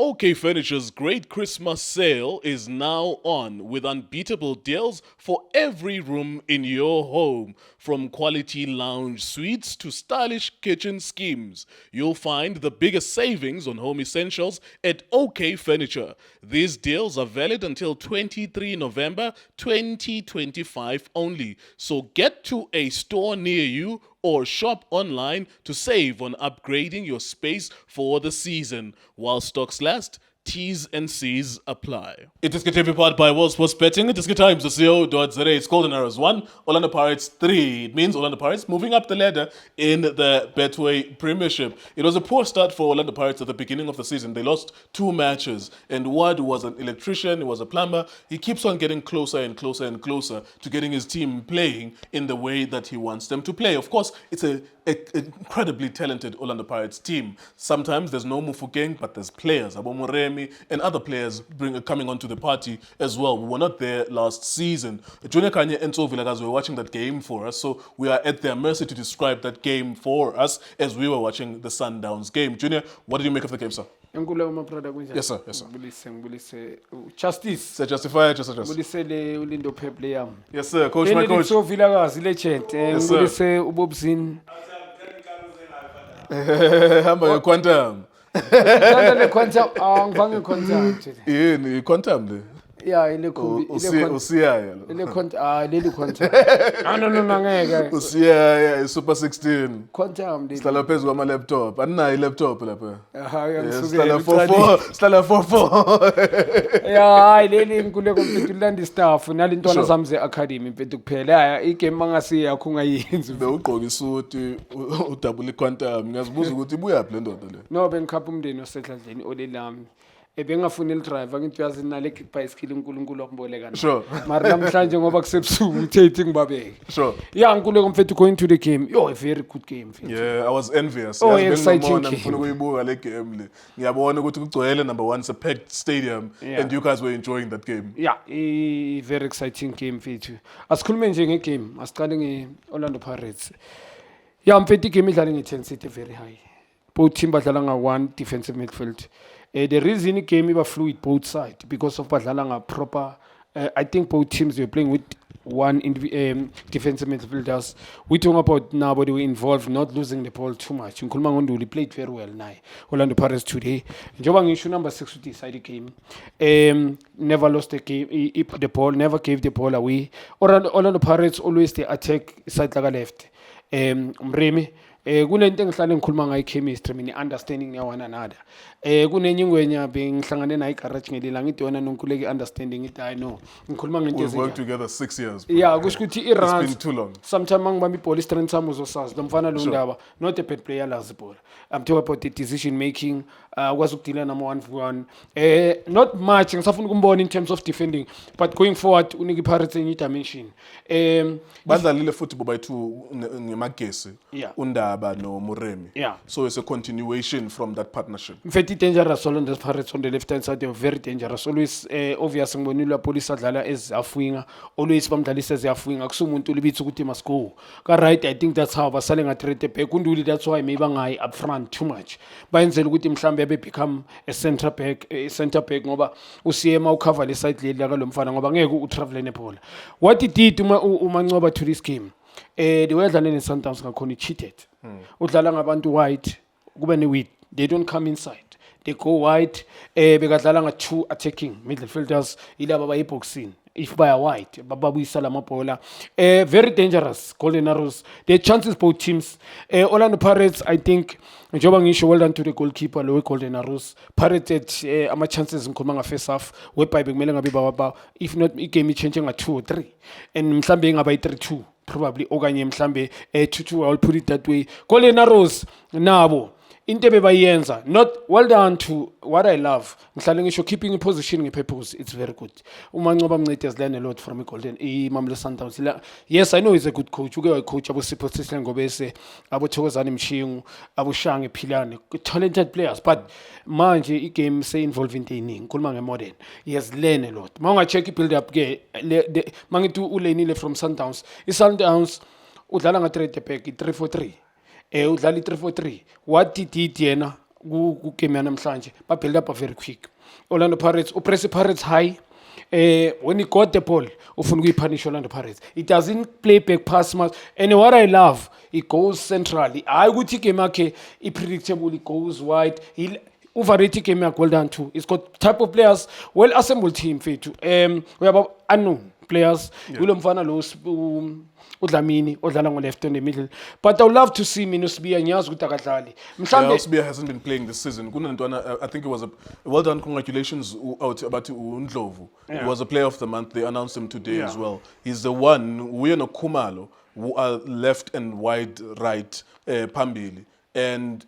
OK Furniture's great Christmas sale is now on with unbeatable deals for every room in your home. From quality lounge suites to stylish kitchen schemes, you'll find the biggest savings on home essentials at OK Furniture. These deals are valid until 23 November 2025 only. So get to a store near you or shop online to save on upgrading your space for the season. While stocks last, T's and C's apply. It is KTV powered by World Sports Betting. It is Times, the CO.za. It's Golden Arrows 1, Orlando Pirates 3. It means Orlando Pirates moving up the ladder in the Betway Premiership. It was a poor start for Orlando Pirates at the beginning of the season. They lost 2 matches, and Ward was an electrician, he was a plumber. He keeps on getting closer and closer and closer to getting his team playing in the way that he wants them to play. Of course, it's an incredibly talented Orlando Pirates team. Sometimes there's no Mufukeng, but there's players, Abomoremi, and other players coming onto the party as well. We were not there last season. Junior Kanye and Sophie Vilagazi were watching that game for us, so we are at their mercy to describe that game for us as we were watching the Sundowns game. Junior, what did you make of the game, sir? Yes, sir. Yes, sir. Justice. Sir, justify, just. Ulindo Peple yam. Yes, sir. Coach, my coach. So Vilagazi legend. Ngulise ubobzin. Hamba quantum. Ngale quantum, ngifange quantum. Yini quantum le? Yeah, ile khumbi, usiyaya lo. ile quantum, leli quantum. No ngeke. Usiyaya super 16. Quantum leli. Sihlala phezulu kwama laptop. Aninayo i-laptop lapha. Ngisuke. Sihlala 4. Yeah, hayi leli ngikule kompletely land staff nalintwana zami ze academy mfethu kuphela. Igame mangasiya kungayenzi. Bewugqoka isuti udouble quantum. Ngiyazibuza ukuthi ibuya phi le ndoda le. No bengikhapha umndeni osedladleni olelami. Ebengafuna il-driver ngithi uyazi nale bicycle uNkulunkulu wakuboleka. Sure. Mara namhlanje ngoba kusebusuku uthethi ngibabeke. Sure. Yeah, ngikule mfethu going to the game. Yo, a very good game. Yeah, I was envious. Oh, exciting game. Ngifuna ukuyibuka le game le. Ngiyabona ukuthi kugcwele number 1 it's a packed stadium and you guys were enjoying that game. Yeah, a very exciting game mfethu. Asikhulume nje ngegame, asiqale ngeOrlando Pirates. Yeah, mfethu game idlala nge-intensity very high. Both team badlala nga-1 defensive midfield. The reason the game was fluid both sides because of badlala proper. I think both teams were playing with one defensive midfielders. We talking about now, but they were involved, not losing the ball too much. Nkhuluma ngoNduli played very well now. Orlando Pirates today. Njoba ngisho number 6 with decide the game. Never lost the game. The ball never gave the ball away. Orlando Pirates always they attack side like left. Mremi. Kunento engihlale ngikhuluma ngayo chemistry mina understanding ya one another. Kunenye ingwenya bengihlangane nayo garage ngelila ngithi yona nonkuleke understanding ithi I know. Ngikhuluma ngento We've worked together 6 years. Yeah, kusho ukuthi It's been too long. Sometimes ngibamba ibhola strength sami uzosazi lo mfana lo ndaba not a bad player lazi ibhola. I'm talking about the decision making, kwazi ukudila nama 1-1. Not much ngisafuna ukumbona in terms of defending, but going forward uniki Pirates enye dimension. Badlalile futhi bobayithu ngemagesi. Undaba no Muremi. Yeah. So it's a continuation from that partnership. Very dangerous Orlando Pirates on the left hand side. They were very dangerous. Always obvious ngibonile police adlala as afuinga. Always bamdlalisa as afuinga. Kusumuntu libithu ukuthi must go. Ka right, I think that's how basale ngatrete back. Unduli that's why maybe ngayi up front too much. Bayenzela ukuthi mhlambe abe become a center back ngoba usiyema ucover le side leli la lomfana ngoba ngeke utravel nebhola. What he did uMancoba to this game. The way adlala neSundowns ngakhona cheated. Udlala ngabantu wide kube ne-width. They don't come inside. They go wide. Bekadlala nga-2 attacking midfielders. Ilaba bayi-boxing. If by a wide, bababuyisa la mabhola. Very dangerous. Golden Arrows. The chances both teams. Orlando Pirates, I think, njoba ngisho well done to the goalkeeper lo Golden Arrows. Pirates ama chances ngikhuluma nga first half whereby bekumele ngabe baba if not igame change nga 2 or 3 and mhlambe ngaba 3-2 probably okanye mhlambe 2-2. I'll put it that way. Golden Arrows nabo into bebayenza not well done to what I love. Ngihlale ngisho keeping in position ngepurpose, it's very good. uMancoba Mncidi learn a lot from Golden Mamelodi Sundowns. Yes, I know he's a good coach. Uke wayicoach abo Sipho Sisile Ngobese, abo Thokozani Mshingu, abo Shange Philane, talented players, but manje igame say involved into iningi. Ngikhuluma ngeModern. He has learned a lot. Manga check build up ke mangithi ulenile from Sundowns. iSundowns udlala nga 3 back 3-4-3. Udlala 3-4-3. What did he yena game yanamhlanje ba-build up very quick. Orlando Pirates upress Pirates high. When he got the ball, ufuna ukuyipunish Orlando Pirates. He doesn't play back pass much. And what I love, he goes centrally. I would take him okay, he predictable, he goes wide. He overrated game well done too. He's got type of players, well assembled team fethu. We have unknown players. Kulo mfana lo uDlamini odlala ngo left on the middle. But I would love to see Minusbia ngiyazi ukuthi akadlali. Yeah, Osbia hasn't been playing this season. I think it was a well done. Congratulations about Undlovu. He was a player of the month. They announced him today as well. He's the one. We no Kumalo who are left and wide right Pambili, and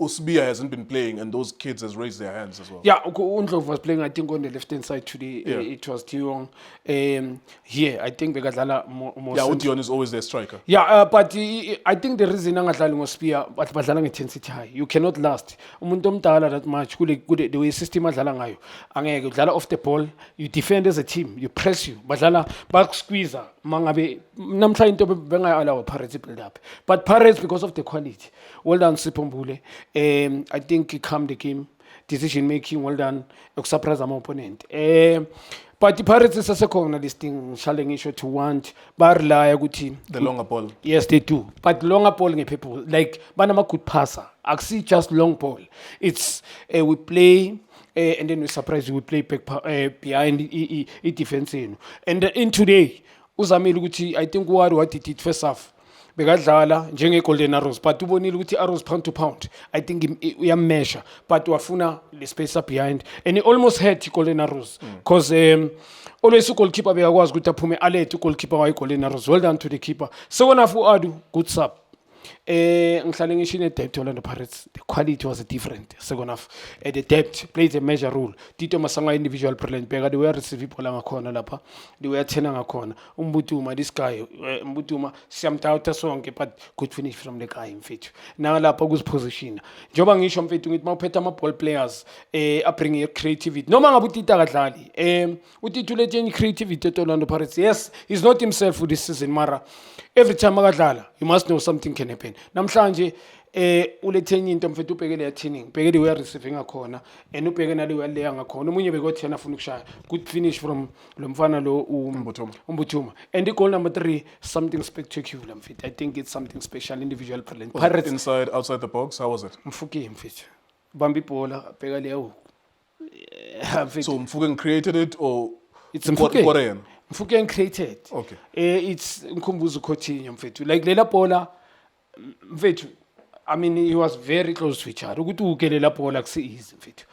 Usbia hasn't been playing, and those kids has raised their hands as well. Yeah, Undlovu was playing, I think, on the left-hand side today. It was Dion. Here, I think Begadala more. Yeah, Dion is always their striker. Yeah, but I think the reason angadlali ngoSpia but badlala intensity high. You cannot last. Umuntu omdala that much. Good the way system adlala ngayo. Angeke udlala off the ball. You defend as a team. You press you. Badlala back squeezer. Mangabe namhla into bengayi-allow Pirates build up. But Pirates, because of the quality. Well done Sipombule. I think he calmed the game. Decision making, well done. Surprise my opponent. But the Pirates is a second listing, challenging issue to want, but rely team. The longer ball. Yes, they do. But longer ball, people like Banama could passer. I see just long ball. It's we play. And then we surprise you, we play behind the defense. And in today, Uzamil Guti, I think what he did first half. Bekadlala njenge Golden Arrows but ubonile ukuthi Arrows pound to pound I think uyammeasure but wafuna le space up behind and he almost had Golden Arrows because always goalkeeper bekakwazi ukuthi aphume alert goalkeeper wayi Golden Arrows well done to the keeper second half uAdu good sub ngihlale ngisho depth Orlando Pirates the quality was different second half the depth plays a major role Tito Masanga individual brilliant beka they were receive ball ngakhona lapha they were tena ngakhona umbutuma this guy umbutuma siyamthatha sonke but good finish from the guy mfethu na lapha kuziposition njoba ngisho mfethu ngithi mawuphetha ama ball players bring creativity noma ngabe uTita akadlali uTita ulethe creativity at Orlando Pirates yes he's not himself for this season mara every time akadlala you must know something can happen namhlanje ulethenye into mfethu ubhekele yathini ubhekele we receiving ngakhona and ubheke nale we leya ngakhona umunye bekothi yena afuna ukushaya good finish from lo mfana lo umbutuma and the goal number 3 something spectacular mfethu I think it's something special individual talent Pirates inside outside the box how was it Mfuke mfethu bamba ibhola bheka leyo so Mfuke created it or it's Mfuke Mfuke created okay it's Nkumbuzo Coutinho mfethu like lela bhola mfethu I mean he was very close to each other ukuthi ukelela bhola kusi easy mfethu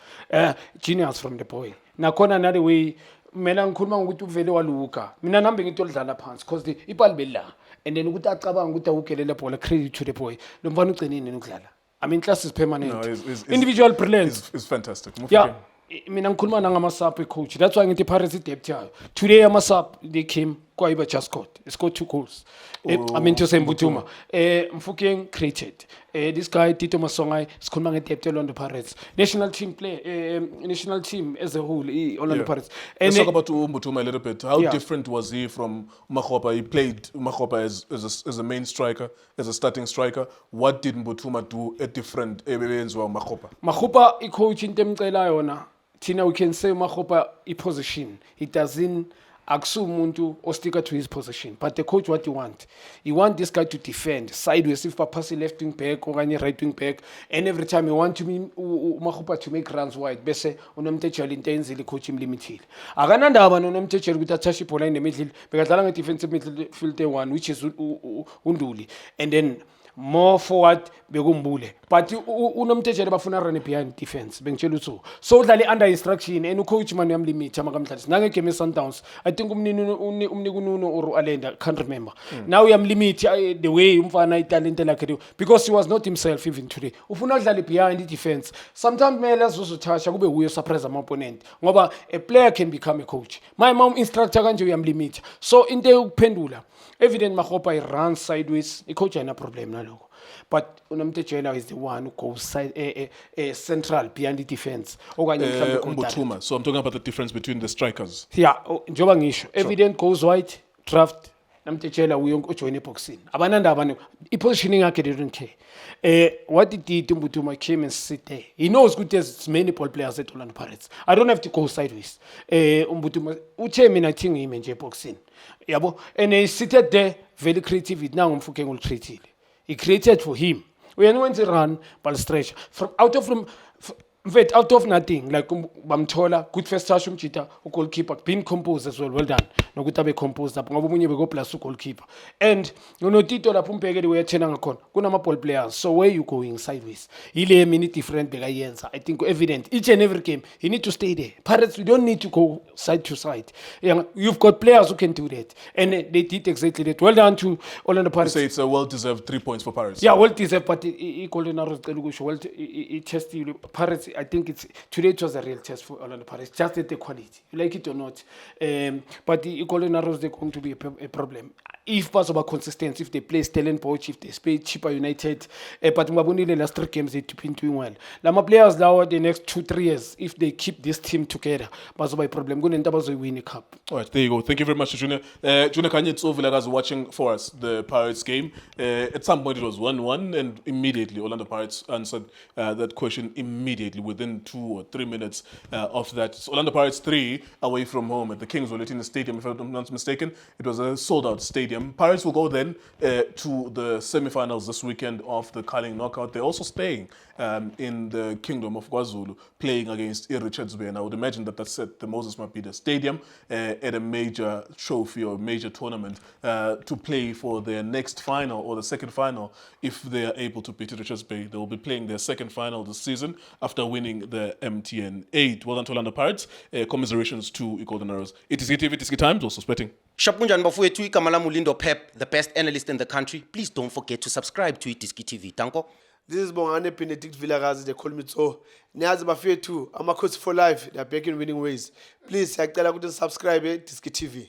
genius from the boy nakhona nale way mina ngikhuluma ngokuthi uvele waluka mina nambe ngithi olidlala phansi because ibali bela and then ukuthi acabanga ukuthi awukelela bhola credit to the boy lo mfana ugcinile nokudlala I mean class is permanent individual brilliance is fantastic yeah mina ngikhuluma nangama-sub coach that's why ngithi Pirates depth yayo today ama-sub they came kwaiba just scored he scored 2 goals I mean to say Mbutuma Mfukeng created this guy Tito Masongai sikhuluma ngedepth Orlando Pirates national team as a whole Orlando Pirates and let's talk about Mbutuma a little bit how different was he from Umakgopa he played Umakgopa as a main striker as a starting striker what did Mbutuma do a different ebenziwa Makgopa icoach into emcela yona Tina we can say Makgopa position he doesn't akusumuntu ostika to his position but the coach what you want this guy to defend sideways if pass left wing back or right wing back and every time you want to Makgopa to make runs wide bese unomthetshela into enzile coach imlimitile akanandaba nonomthetshela ukuthi athashe ibhola in the middle bekadlala nge defensive midfield one which is Unduli and then more forward bekumbule but unomthetshela bafuna run behind defense bengitshela utho so udlala under instruction and ucoach man uyamlimit amakamhlalisi nange game eSundowns I think umnikununo or Alenda can't remember now uyamlimit the way umfana italent lakhe because he was not himself even today ufuna udlala behind the defense sometimes mele azozothasha kube uyo surprise ama opponent ngoba a player can become a coach my mom instructor kanje uyamlimit so into yokuphendula evident Makgopa runs sideways coach ayina problem naloko but unomthetshela is the one who goes side central behind the defense okanye mhlawumbe Mbutuma so I'm talking about the difference between the strikers yeah njoba ngisho evident goes wide draft namtshela uyonke ujoin eboxing abanandaba i-positioning yakhe they don't care. What he did Mbutuma came and sit there. He knows good there's many ball players at Orlando Pirates. I don't have to go sideways. Mbutuma uchairman I think him nje boxing yabo, and he seated there very creative now umfuke ngolcreative. He created for him when he went to run ball stretch from out of nothing, like bamthola good first touch umjita goalkeeper being composed as well done nokuthi abe composed up ngoba umunye beko plus goalkeeper and nonotito lapho umbheke we yathena ngakhona kunama ball players, so where you going sideways ile mini different bekayenza. I think evident each and every game you need to stay there. Pirates, we don't need to go side to side. You've got players who can do that, and they did exactly that. Well done to Orlando Pirates. Say it's a well-deserved 3 points for Pirates. Yeah, well deserved, but Golden Arrows well test Pirates. I think today it was a real test for Orlando Pirates, just at the quality, you like it or not. But the Golden Arrows, they're going to be a problem if possible consistency, if they play Stellenbosch, if they play Chippa United. But Mabunile last 3 games they've been doing well. Lama players now the next 2-3 years, if they keep this team together, bazoba a problem. Going to win a cup. All right, there you go. Thank you very much, Junior. Junior Kanye, it's over like I was watching for us the Pirates game. At some point it was 1-1, and immediately Orlando Pirates answered that question immediately within 2 or 3 minutes of that. So Orlando Pirates 3 away from home at the Kingswell in the stadium, if I'm not mistaken. It was a sold-out stadium. Pirates will go then to the semi-finals this weekend of the Carling Knockout. They're also staying in the Kingdom of KwaZulu, playing against Richards Bay. And I would imagine that that's at the Moses Mabhida Stadium at a major trophy or major tournament to play for their next final or the second final. If they are able to beat Richards Bay, they will be playing their second final this season after winning the MTN 8. Well done to Orlando Pirates. Commiserations to Golden Arrows. It is TV, it is Times, also sweating. Shapunjan bafowethu igama lami uLindo Pep, the best analyst in the country. Please don't forget to subscribe to iDiski TV. Tanko. This is Bongane Benedict Vilakazi, they call me so. Niyazi bafethu, ama coach for life, they are back in winning ways. Please, siyacela ukuthi subscribe iDiski TV.